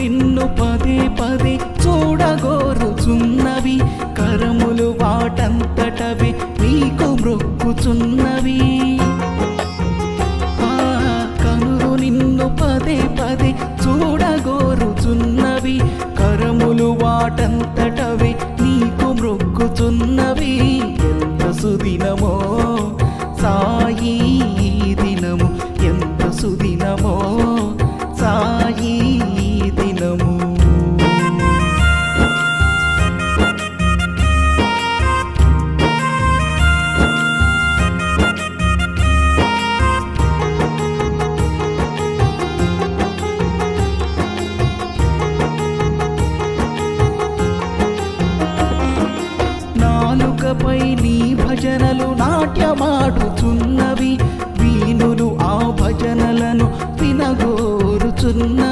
నిన్ను పదే పదే చూడగోరుచున్నవి కరములు వాటంతటవి నీకు మ్రొక్కుచున్నవి కనులు నిన్ను పదే పదే చూడగోరుచున్నవి కరములు వాటంతట